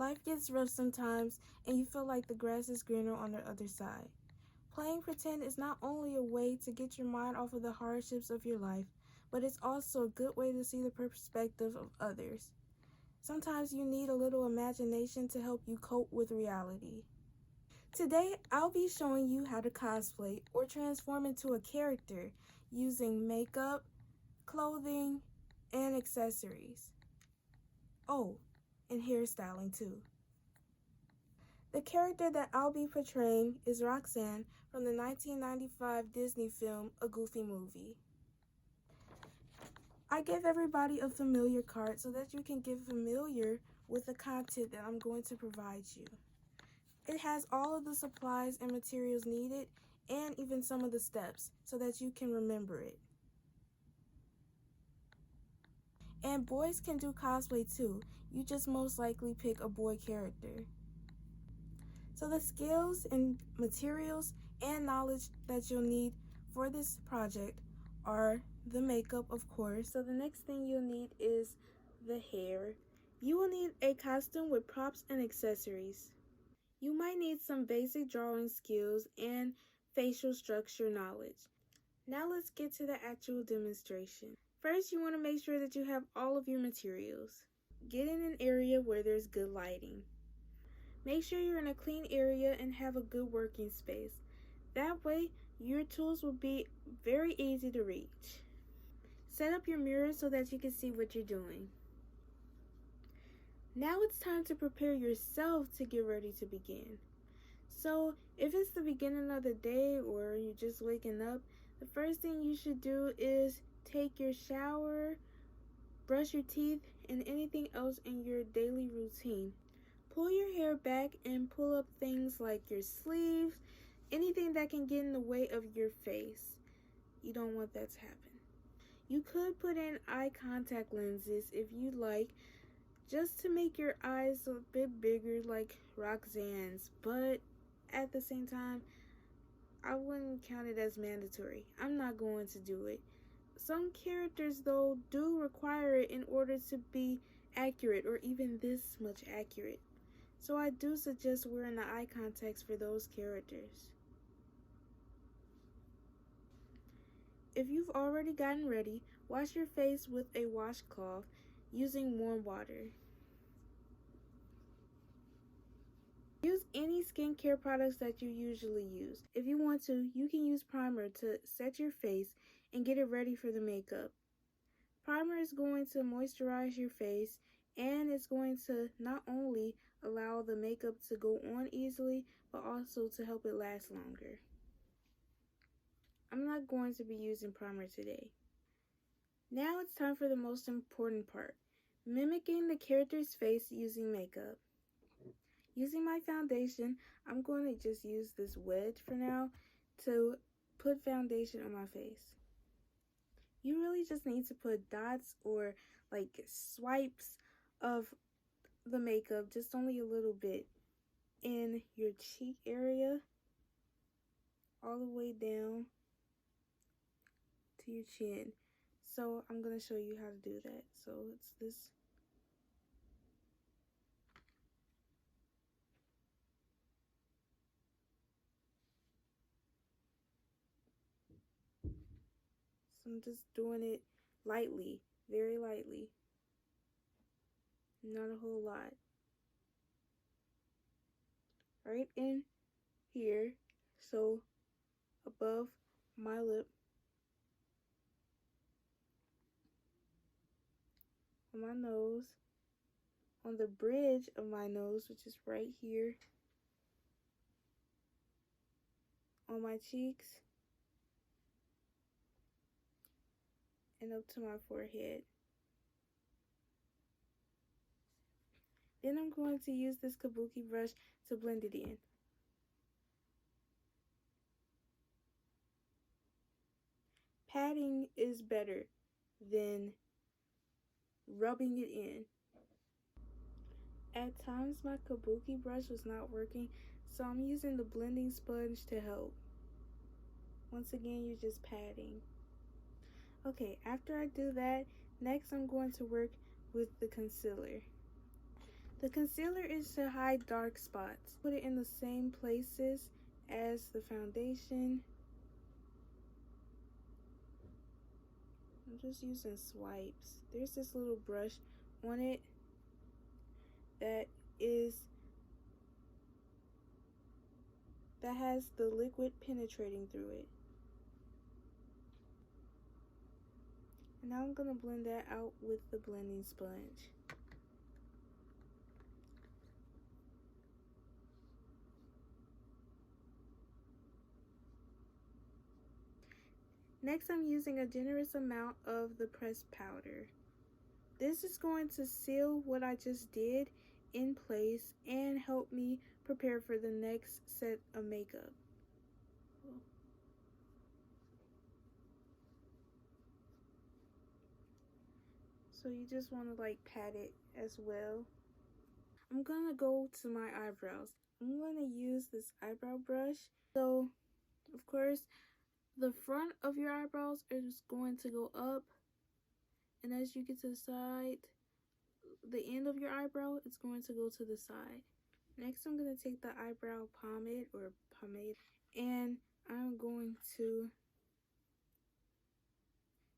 Life gets rough sometimes, and you feel like the grass is greener on the other side. Playing pretend is not only a way to get your mind off of the hardships of your life, but it's also a good way to see the perspective of others. Sometimes you need a little imagination to help you cope with reality. Today, I'll be showing you how to cosplay or transform into a character using makeup, clothing, and accessories. Oh, and hairstyling too. The character that I'll be portraying is Roxanne from the 1995 Disney film A Goofy Movie. I give everybody a familiar card so that you can get familiar with the content that I'm going to provide you. It has all of the supplies and materials needed and even some of the steps so that you can remember it. And boys can do cosplay too, you just most likely pick a boy character. So the skills and materials and knowledge that you'll need for this project are the makeup, of course. So the next thing you'll need is the hair. You will need a costume with props and accessories. You might need some basic drawing skills and facial structure knowledge. Now let's get to the actual demonstration. First, you want to make sure that you have all of your materials. Get in an area where there's good lighting. Make sure you're in a clean area and have a good working space. That way, your tools will be very easy to reach. Set up your mirror so that you can see what you're doing. Now it's time to prepare yourself to get ready to begin. So, if it's the beginning of the day or you're just waking up, the first thing you should do is take your shower, brush your teeth, and anything else in your daily routine. Pull your hair back and pull up things like your sleeves, anything that can get in the way of your face. You don't want that to happen. You could put in eye contact lenses if you like, just to make your eyes a bit bigger like Roxanne's, but at the same time, I wouldn't count it as mandatory. I'm not going to do it. Some characters, though, do require it in order to be accurate or even this much accurate. So I do suggest wearing the eye contacts for those characters. If you've already gotten ready, wash your face with a washcloth using warm water. Use any skincare products that you usually use. If you want to, you can use primer to set your face and get it ready for the makeup. Primer is going to moisturize your face and it's going to not only allow the makeup to go on easily, but also to help it last longer. I'm not going to be using primer today. Now it's time for the most important part, mimicking the character's face using makeup. Using my foundation, I'm going to just use this wedge for now to put foundation on my face. You really just need to put dots or like swipes of the makeup, just only a little bit, in your cheek area, all the way down to your chin. So I'm going to show you how to do that. So it's this. So I'm just doing it lightly, very lightly. Not a whole lot. Right in here, so above my lip, on my nose, on the bridge of my nose, which is right here, on my cheeks, and up to my forehead. Then I'm going to use this kabuki brush to blend it in. Patting is better than rubbing it in. At times my kabuki brush was not working, so I'm using the blending sponge to help. Once again, you're just patting. Okay, after I do that, next I'm going to work with the concealer. The concealer is to hide dark spots. Put it in the same places as the foundation. I'm just using swipes. There's this little brush on it that has the liquid penetrating through it. And now I'm gonna blend that out with the blending sponge. Next, I'm using a generous amount of the pressed powder. This is going to seal what I just did in place and help me prepare for the next set of makeup. So you just want to like pat it as well. I'm gonna go to my eyebrows. I'm gonna use this eyebrow brush. So, of course, the front of your eyebrows is going to go up, and as you get to the side, the end of your eyebrow is going to go to the side. Next, I'm going to take the eyebrow pomade and I'm going to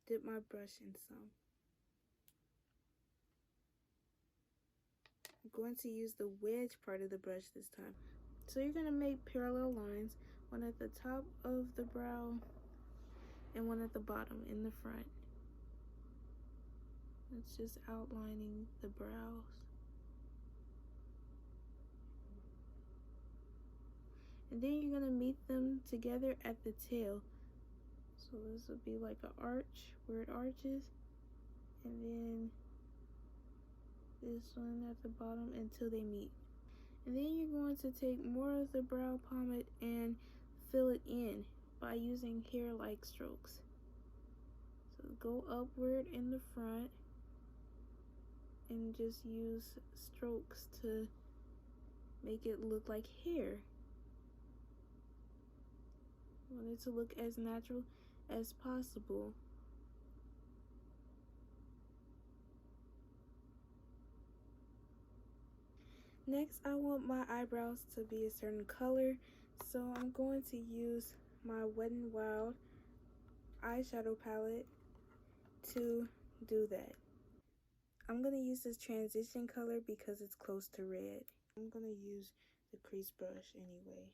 dip my brush in some. I'm going to use the wedge part of the brush this time. So you're going to make parallel lines, one at the top of the brow and one at the bottom in the front. It's just outlining the brows. And then you're going to meet them together at the tail. So this would be like an arch where it arches. And then this one at the bottom until they meet. And then you're going to take more of the brow pomade and fill it in by using hair-like strokes. So go upward in the front and just use strokes to make it look like hair. You want it to look as natural as possible. Next, I want my eyebrows to be a certain color, so I'm going to use my Wet n Wild eyeshadow palette to do that. I'm going to use this transition color because it's close to red. I'm going to use the crease brush anyway.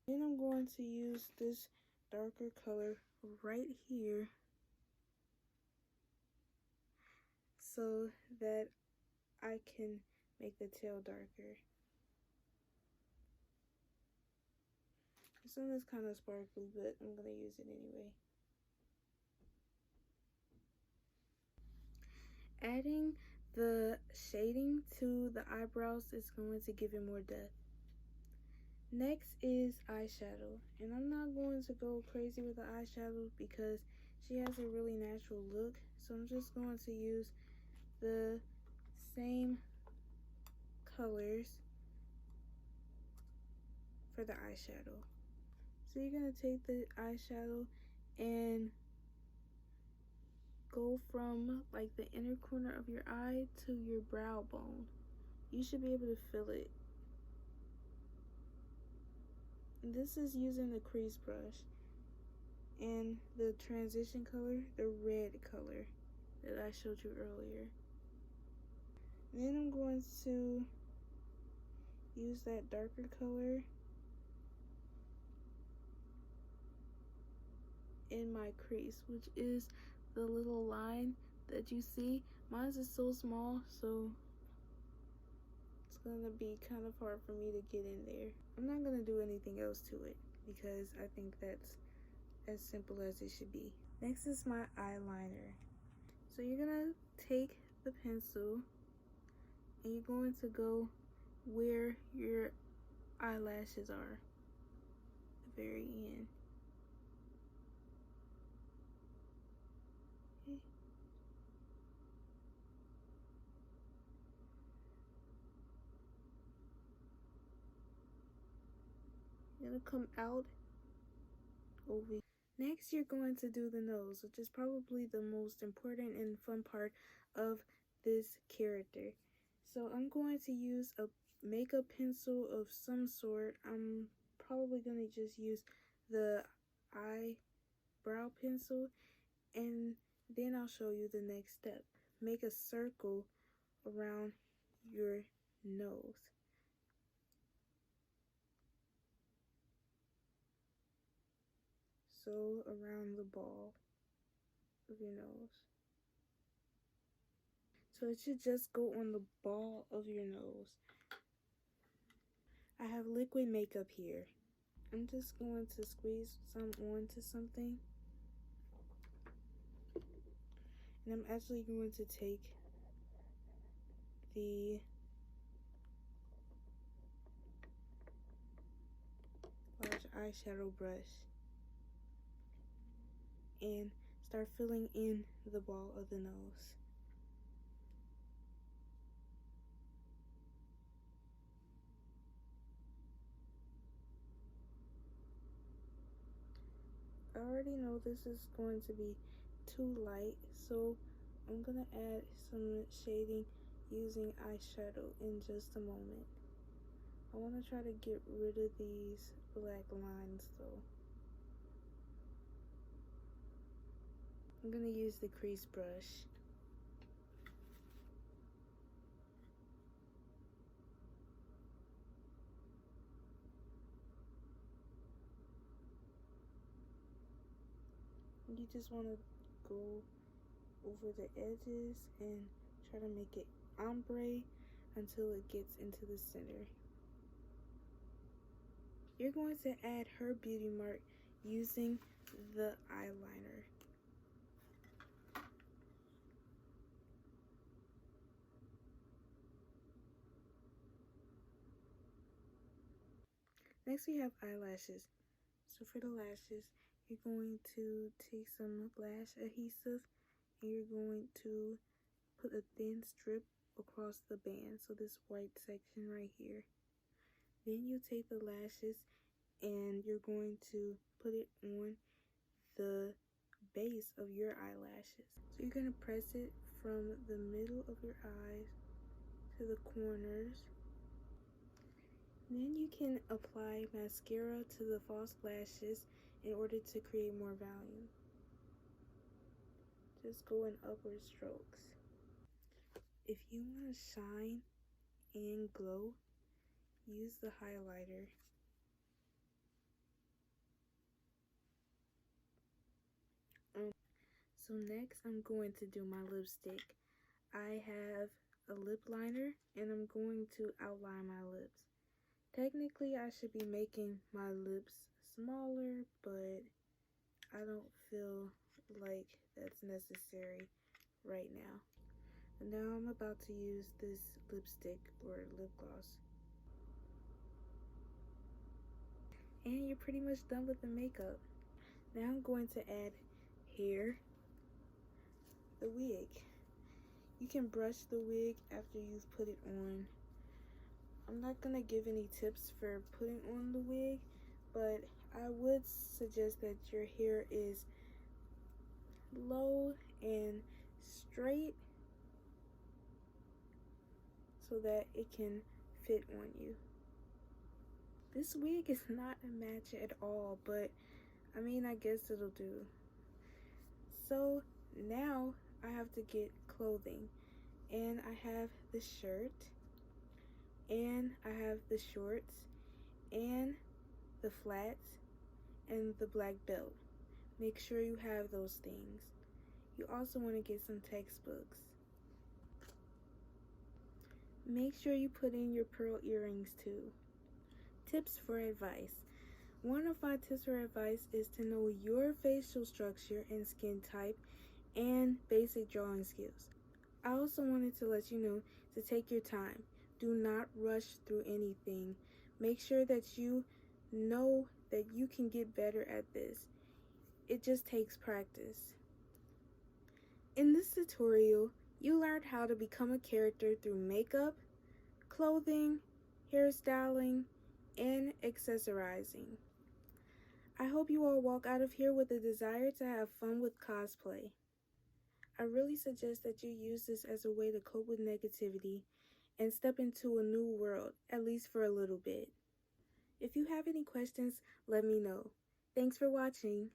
Then I'm going to use this darker color right here so that I can make the tail darker. This one is kind of sparkly, but I'm going to use it anyway. Adding the shading to the eyebrows is going to give it more depth. Next is eyeshadow, and I'm not going to go crazy with the eyeshadow because she has a really natural look, so I'm just going to use the same colors for the eyeshadow. So you're going to take the eyeshadow and go from like the inner corner of your eye to your brow bone. You should be able to feel it. And this is using the crease brush and the transition color, the red color that I showed you earlier. And then I'm going to use that darker color in my crease, which is the little line that you see. Mine is so small, so it's gonna be kind of hard for me to get in there. I'm not gonna do anything else to it because I think that's as simple as it should be. Next is my eyeliner. So you're gonna take the pencil and you're going to go where your eyelashes are, the very end. Okay. You're gonna come out over here. Next, you're going to do the nose, which is probably the most important and fun part of this character. So I'm going to use a makeup pencil of some sort. I'm probably going to just use the eyebrow pencil, and then I'll show you the next step. Make a circle around your nose. So around the ball of your nose. So it should just go on the ball of your nose. I have liquid makeup here. I'm just going to squeeze some onto something. And I'm actually going to take the large eyeshadow brush and start filling in the ball of the nose. I already know this is going to be too light, so I'm gonna add some shading using eyeshadow in just a moment. I want to try to get rid of these black lines though. I'm gonna use the crease brush. You just want to go over the edges and try to make it ombre until it gets into the center. You're going to add her beauty mark using the eyeliner. Next we have eyelashes. So for the lashes, you're going to take some lash adhesive and you're going to put a thin strip across the band, so this white section right here. Then you take the lashes and you're going to put it on the base of your eyelashes. So you're going to press it from the middle of your eyes to the corners. Then you can apply mascara to the false lashes in order to create more volume. Just go in upward strokes. If you want to shine and glow, use the highlighter. So next I'm going to do my lipstick. I have a lip liner and I'm going to outline my lips. Technically I should be making my lips smaller, but I don't feel like that's necessary right now. And now I'm about to use this lipstick or lip gloss. And you're pretty much done with the makeup. Now I'm going to add hair, the wig. You can brush the wig after you've put it on. I'm not gonna give any tips for putting on the wig, but I would suggest that your hair is low and straight so that it can fit on you. This wig is not a match at all, but I mean, I guess it'll do. So now I have to get clothing, and I have the shirt, and I have the shorts, and the flats, and the black belt. Make sure you have those things. You also want to get some textbooks. Make sure you put in your pearl earrings too. Tips for advice. One of my tips for advice is to know your facial structure and skin type and basic drawing skills. I also wanted to let you know to take your time. Do not rush through anything. Make sure that you know that you can get better at this. It just takes practice. In this tutorial, you learned how to become a character through makeup, clothing, hairstyling, and accessorizing. I hope you all walk out of here with a desire to have fun with cosplay. I really suggest that you use this as a way to cope with negativity and step into a new world, at least for a little bit. If you have any questions, let me know. Thanks for watching.